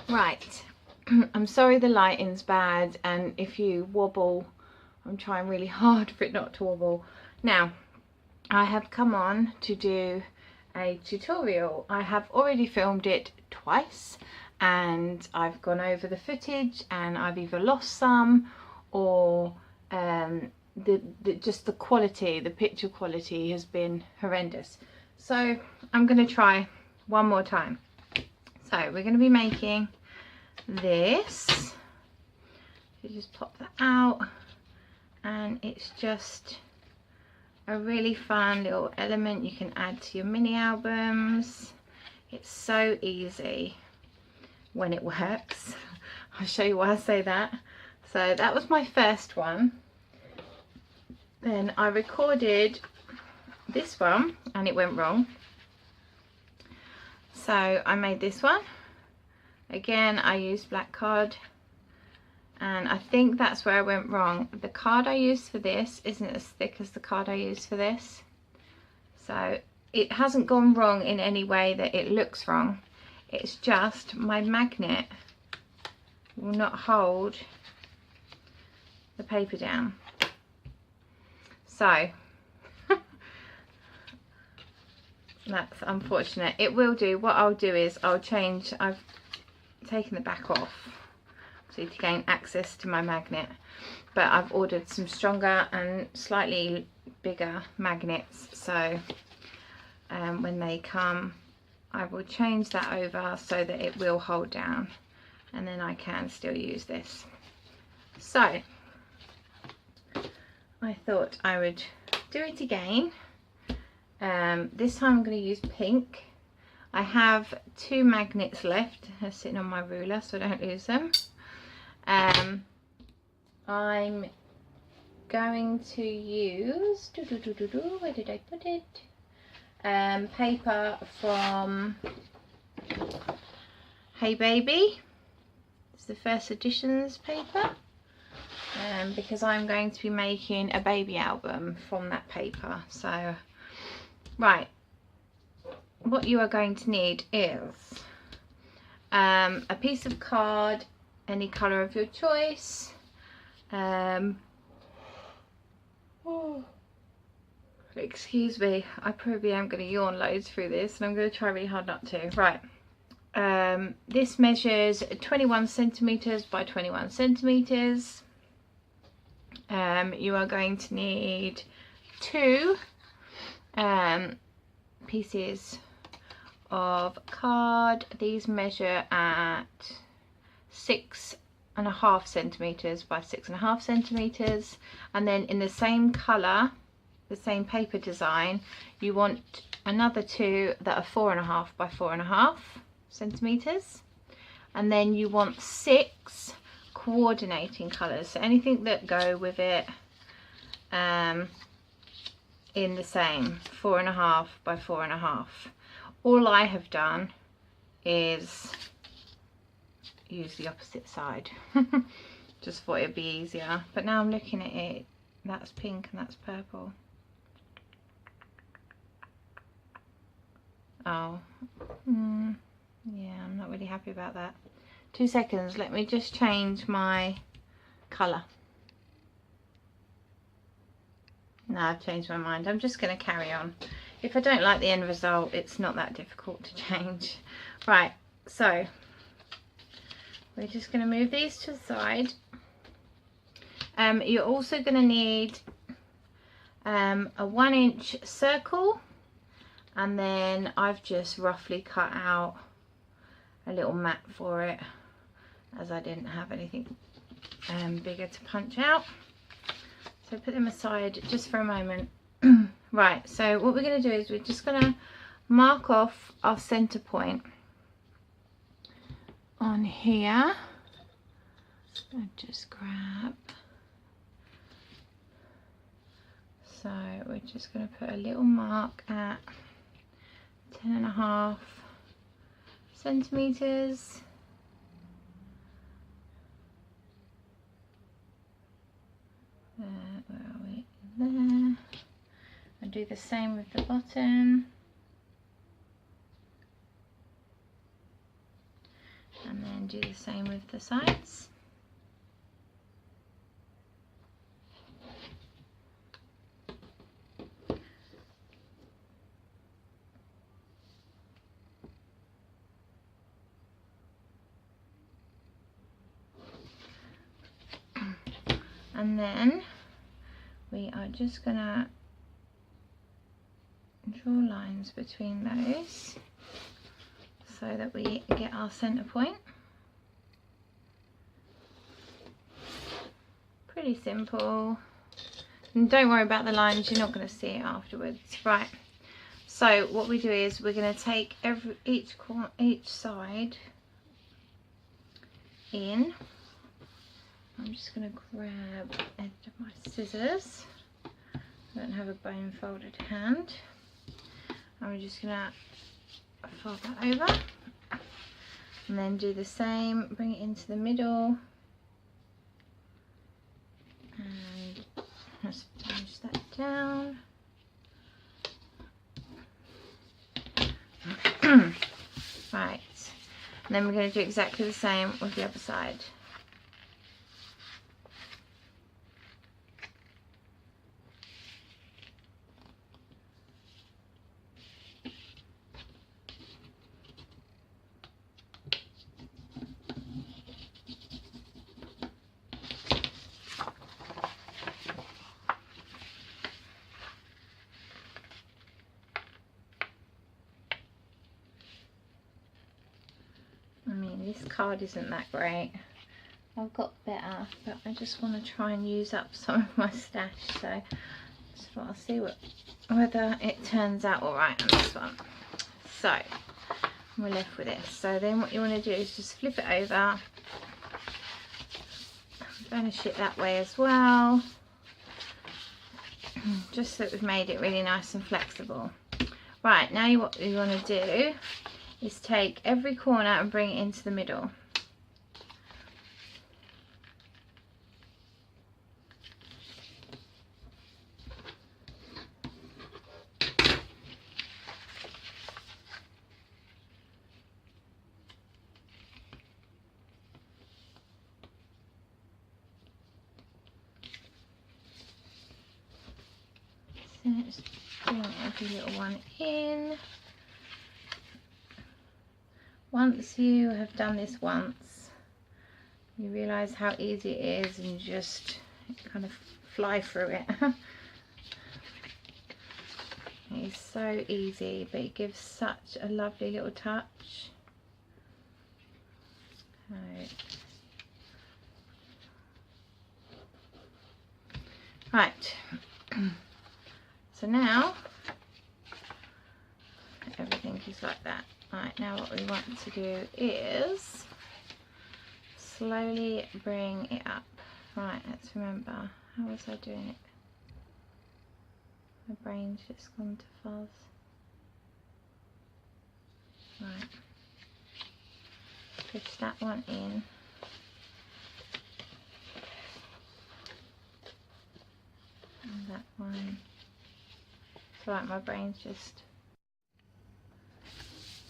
Right, I'm sorry the lighting's bad, and if you wobble, I'm trying really hard for it not to wobble. Now, I have come on to do a tutorial. I have already filmed it twice, and I've gone over the footage, and I've either lost some, or just the quality, the picture quality has been horrendous. So I'm going to try one more time. So we're going to be making this. You just pop that out, and it's just a really fun little element you can add to your mini albums. It's so easy when it works. I'll show you why I say that. So that was my first one. Then I recorded this one and it went wrong. So I made this one. Again, I used black card, and I think that's where I went wrong. The card I used for this isn't as thick as the card I used for this. So it hasn't gone wrong in any way that it looks wrong. It's just my magnet will not hold the paper down. So that's unfortunate. It will do. What I'll do is I'll change. I've taken the back off so to gain access to my magnet, but I've ordered some stronger and slightly bigger magnets, so when they come I will change that over so that it will hold down, and then I can still use this. So I thought I would do it again. This time I'm going to use pink. I have 2 magnets left. They're sitting on my ruler so I don't lose them. I'm going to use, where did I put it? Paper from Hey Baby. It's the first editions paper. Because I'm going to be making a baby album from that paper. So, right. What you are going to need is a piece of card, any colour of your choice. Excuse me, I probably am going to yawn loads through this, and I'm going to try really hard not to. Right, this measures 21 centimetres by 21 centimetres. You are going to need 2 pieces of card. These measure at 6.5 centimetres by 6.5 centimetres, and then in the same colour, the same paper design, you want another 2 that are 4.5 by 4.5 centimetres, and then you want 6 coordinating colours, so anything that go with it in the same 4.5 by 4.5. All I have done is use the opposite side. Just thought it'd be easier, but now I'm looking at it, that's pink and that's purple. Oh, yeah, I'm not really happy about that. 2 seconds, let me just change my colour. No, I've changed my mind. I'm just going to carry on. If I don't like the end result, it's not that difficult to change. Right, so we're just going to move these to the side. You're also going to need a 1-inch circle, and then I've just roughly cut out a little mat for it, as I didn't have anything bigger to punch out. So put them aside just for a moment. Right, so what we're going to do is we're just going to mark off our centre point on here. I'll just grab. So we're just going to put a little mark at 10.5 centimetres. Where are we? There. And do the same with the bottom. And then do the same with the sides. And then we are just gonna draw lines between those so that we get our center point. Pretty simple. And don't worry about the lines, you're not going to see it afterwards. Right, so what we do is we're going to take each side in. I'm just going to grab the edge of my scissors. I don't have a bone folded hand. And we're just going to fold that over. And then do the same, bring it into the middle. And let's finish that down. Right. And then we're going to do exactly the same with the other side. This card isn't that great. I've got better, but I just want to try and use up some of my stash, so I'll see whether it turns out alright on this one. So we're left with this. So then what you want to do is just flip it over, burnish it that way as well, just so that we've made it really nice and flexible. Right, now what you want to do is take every corner and bring it into the middle. So let's bring every little one in. Once you have done this once, you realise how easy it is and you just kind of fly through it. It's so easy, but it gives such a lovely little touch. Right, so now everything is like that. Right, now what we want to do is slowly bring it up. Right, let's remember, how was I doing it? My brain's just gone to fuzz. Right, push that one in. And that one. It's right, my brain's just...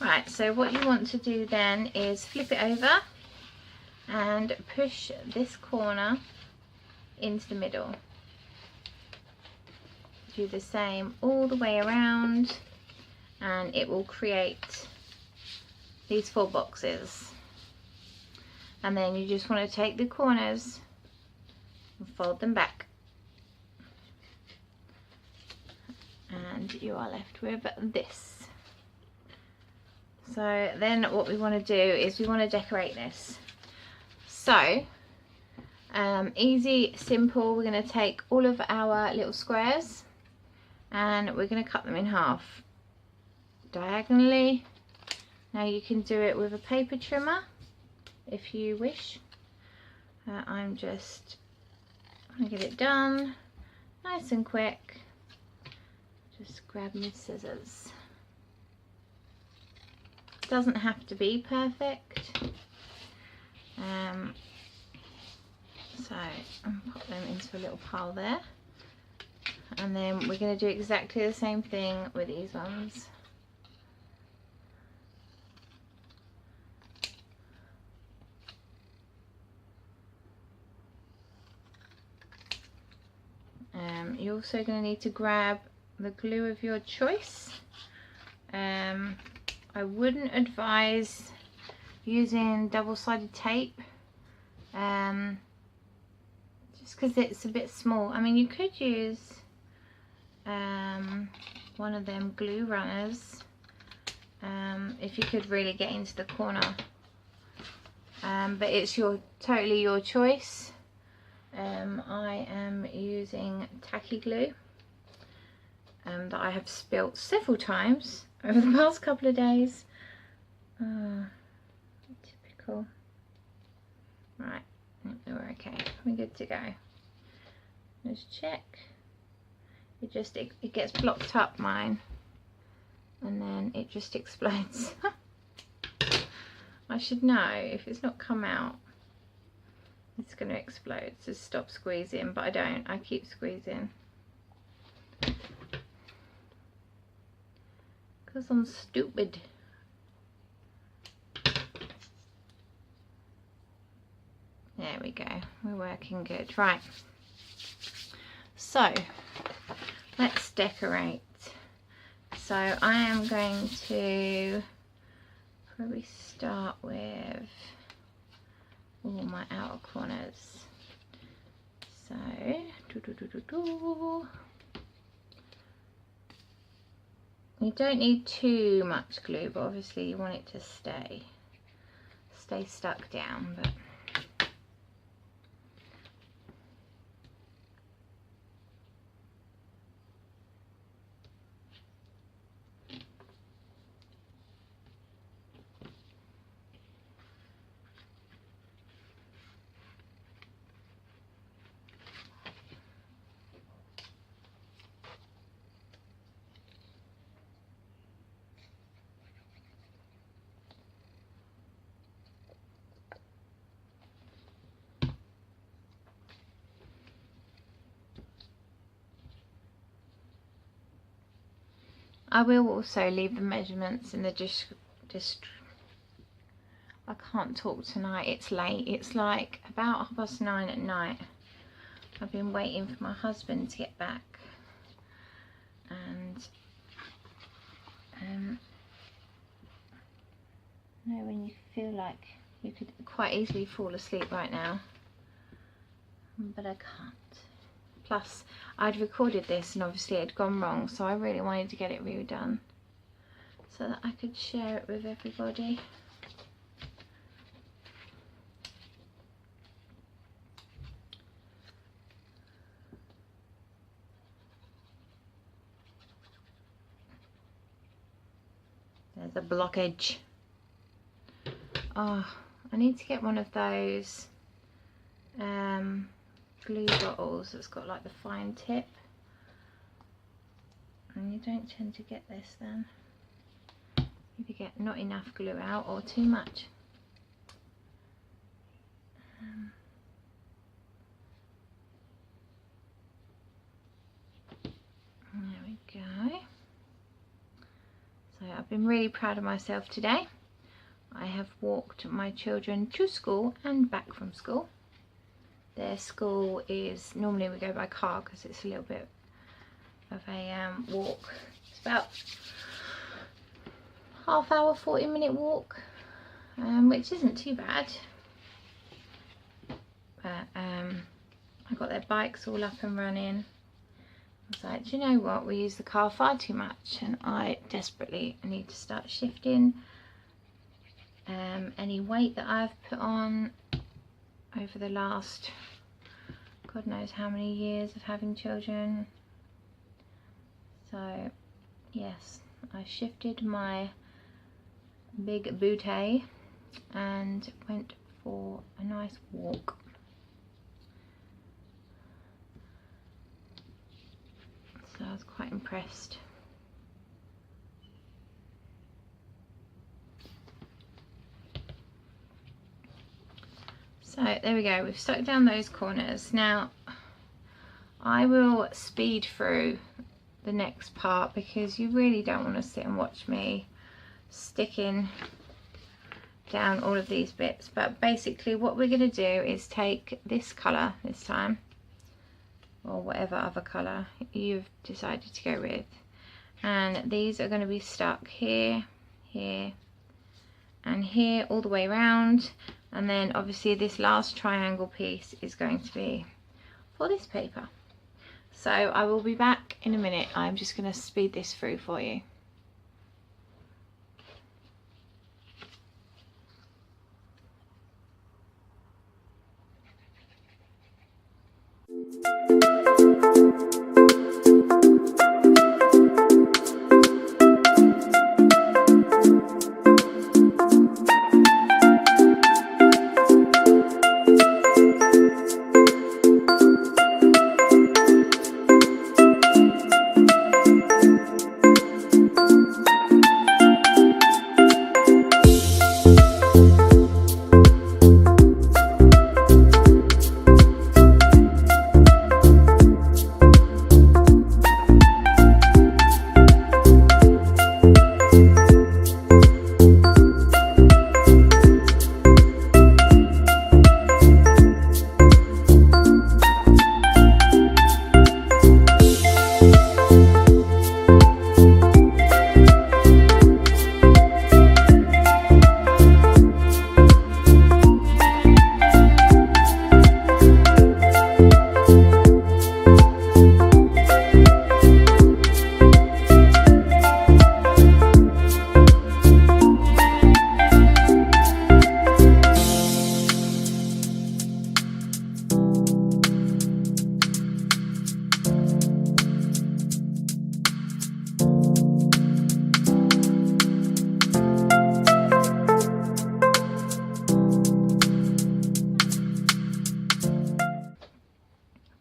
Right, so what you want to do then is flip it over and push this corner into the middle. Do the same all the way around and it will create these 4 boxes. And then you just want to take the corners and fold them back. And you are left with this. So then what we want to do is we want to decorate this. So easy, simple, we're going to take all of our little squares and we're going to cut them in half diagonally. Now you can do it with a paper trimmer if you wish. I'm just going to get it done nice and quick. Just grab my scissors. Doesn't have to be perfect. So I'll put them into a little pile there. And then we're going to do exactly the same thing with these ones. You're also going to need to grab the glue of your choice. I wouldn't advise using double-sided tape, just because it's a bit small. I mean, you could use one of them glue runners if you could really get into the corner, but it's totally your choice. I am using tacky glue that I have spilt several times over the past couple of days. Typical. Right, we're okay. We're good to go. Let's check. It gets blocked up, mine, and then it just explodes. I should know, if it's not come out, it's going to explode. So stop squeezing, but I don't. I keep squeezing because I'm stupid. There we go. We're working good. Right. So let's decorate. So I am going to probably start with all my outer corners. So you don't need too much glue, but obviously you want it to stay stuck down. But I will also leave the measurements in the I can't talk tonight, it's late. It's like about 9:30 at night. I've been waiting for my husband to get back, and you know when you feel like you could quite easily fall asleep right now, but I can't. Plus I'd recorded this and obviously it had gone wrong, so I really wanted to get it redone so that I could share it with everybody. There's a blockage. Oh, I need to get one of those glue bottles that's got like the fine tip, and you don't tend to get this then. Either get not enough glue out or too much. There we go. So I've been really proud of myself today. I have walked my children to school and back from school. Their school is, normally we go by car because it's a little bit of a walk. It's about half hour, 40-minute walk, which isn't too bad. But I got their bikes all up and running. I was like, do you know what, we use the car far too much and I desperately need to start shifting any weight that I've put on over the last God knows how many years of having children. So yes, I shifted my big booty and went for a nice walk. So I was quite impressed. So there we go, we've stuck down those corners. Now I will speed through the next part because you really don't want to sit and watch me sticking down all of these bits. But basically what we're going to do is take this colour this time, or whatever other colour you've decided to go with. And these are going to be stuck here, here and here all the way around. And then obviously this last triangle piece is going to be for this paper. So I will be back in a minute. I'm just going to speed this through for you.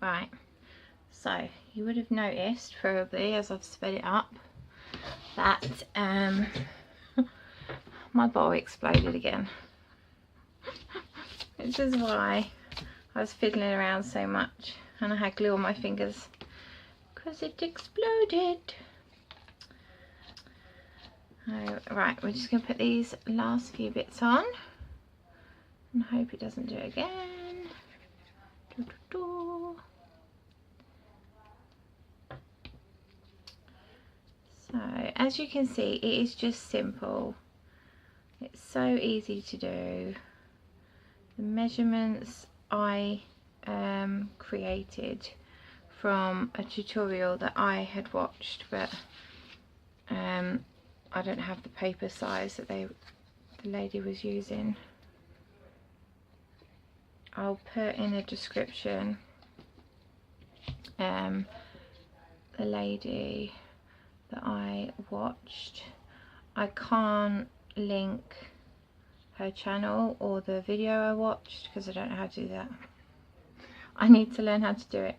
Right, so you would have noticed probably as I've sped it up that my bowl exploded again, which is why I was fiddling around so much and I had glue on my fingers because it exploded. Right, we're just going to put these last few bits on and hope it doesn't do it again. So as you can see, it is just simple. It's so easy to do. The measurements I created from a tutorial that I had watched, but I don't have the paper size that the lady was using. I'll put in the description the lady that I watched. I can't link her channel or the video I watched because I don't know how to do that. I need to learn how to do it.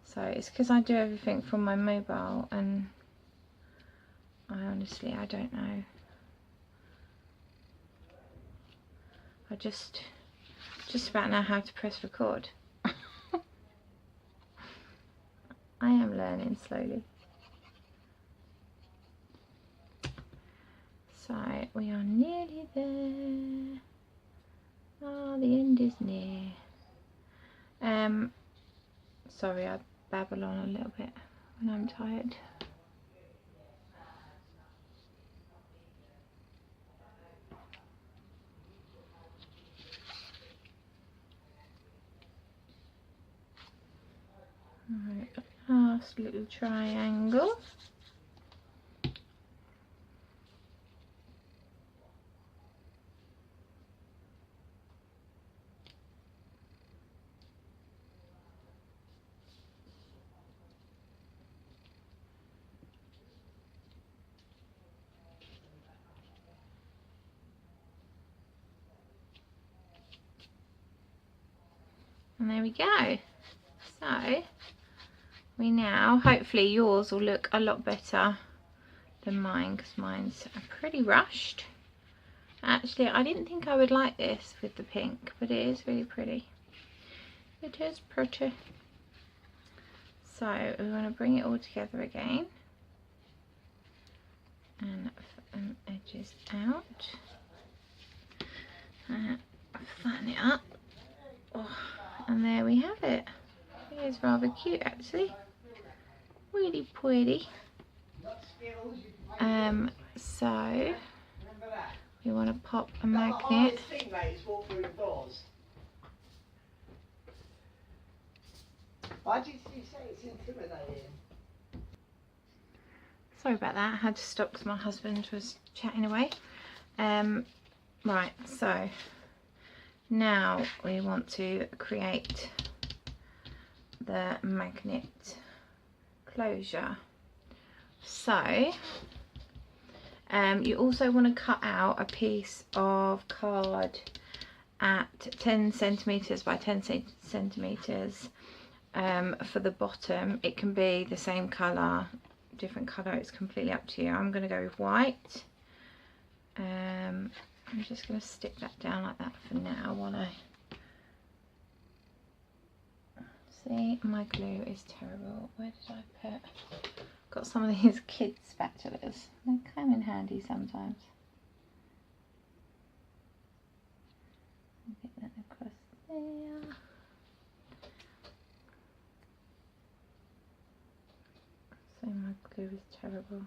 So it's because I do everything from my mobile and I don't know. I just about know how to press record. I am learning slowly. So we are nearly there. Oh, the end is near. Sorry, I babble on a little bit when I'm tired. Alright, last little triangle. And there we go. So we now, hopefully yours will look a lot better than mine because mine's pretty rushed. Actually, I didn't think I would like this with the pink, but it is really pretty. It is pretty. So we want to bring it all together again and edges out. Flatten it up. Oh, and there we have it. Look That is rather cute actually. Really pretty. So we want to pop a magnet. Why did you say it's intimidating? Sorry about that, I had to stop because my husband was chatting away. Right, so now we want to create the magnet closure. So you also want to cut out a piece of card at 10 centimeters by 10 centimeters for the bottom. It can be the same color, different color, it's completely up to you. I'm going to go with white. I'm just going to stick that down like that for now while I see. My glue is terrible. Where did I put? Got some of these kids spatulas. They come in handy sometimes. Get that across there. So my glue is terrible.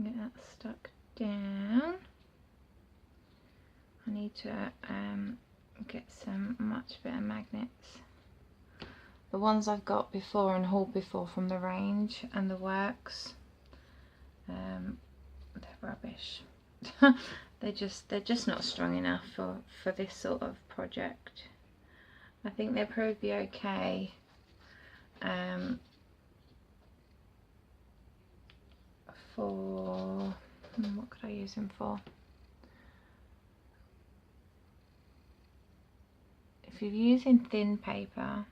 Get that stuck down. I need to get some much better magnets. The ones I've got before and hauled before from the range and the works, they're rubbish. they're just not strong enough for this sort of project. I think they'll probably be okay for what could I use them for? If you're using thin paper,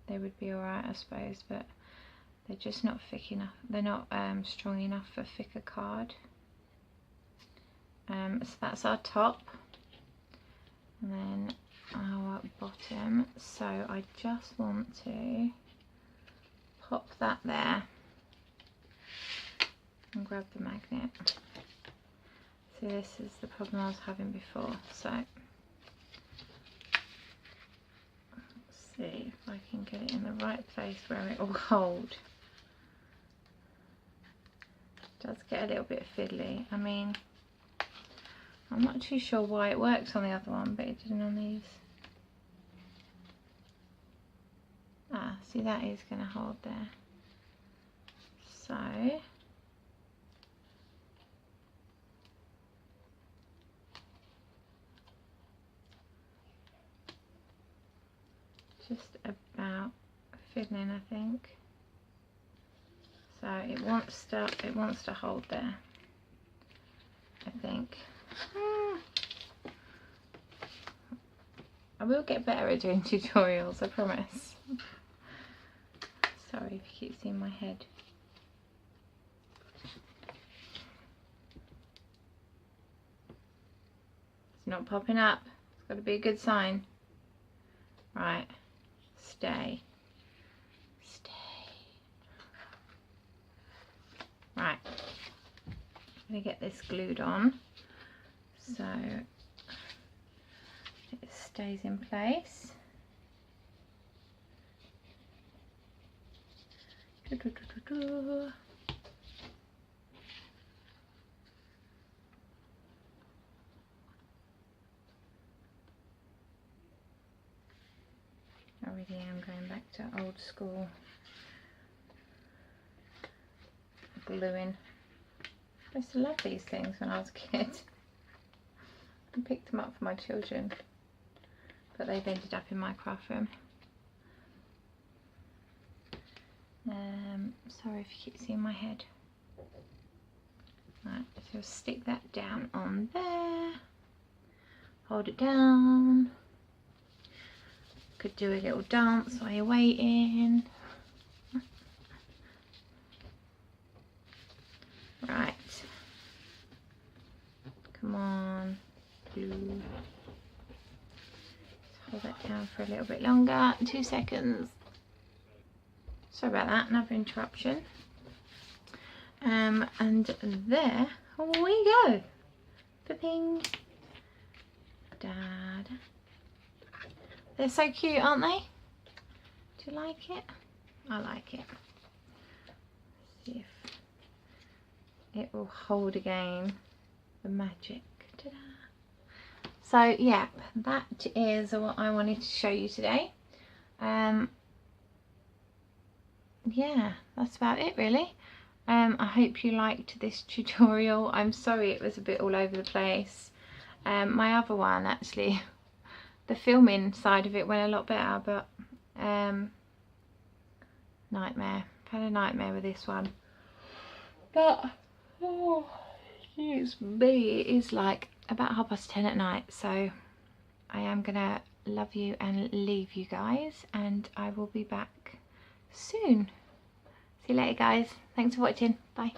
they would be alright, I suppose, but they're just not thick enough. They're not strong enough for thicker card. So that's our top, and then our bottom. So I just want to pop that there and grab the magnet. So this is the problem I was having before. So see if I can get it in the right place where it will hold. It does get a little bit fiddly. I mean, I'm not too sure why it works on the other one, but it didn't on these. Ah, see, that is going to hold there. So just about fiddling, I think. So it wants to hold there, I think. I will get better at doing tutorials, I promise. Sorry if you keep seeing my head. It's not popping up. It's got to be a good sign. Right. Stay. Right. I'm going to get this glued on so it stays in place. I really am going back to old school gluing. I used to love these things when I was a kid. I picked them up for my children, but they've ended up in my craft room. Sorry if you keep seeing my head. Right, so stick that down on there. Hold it down. Could do a little dance while you're waiting. Right. Come glue. Hold that down for a little bit longer. 2 seconds. Sorry about that, another interruption. And there we go. Flipping. Dad. They're so cute, aren't they? Do you like it? I like it. Let's see if it will hold again. The magic. Ta-da. So yeah, that is what I wanted to show you today. Yeah, that's about it really. I hope you liked this tutorial. I'm sorry it was a bit all over the place. My other one actually, the filming side of it went a lot better, but nightmare. I've had a nightmare with this one. But oh, excuse me, it is like about 10:30 at night, so I am gonna love you and leave you guys, and I will be back soon. See you later guys. Thanks for watching. Bye.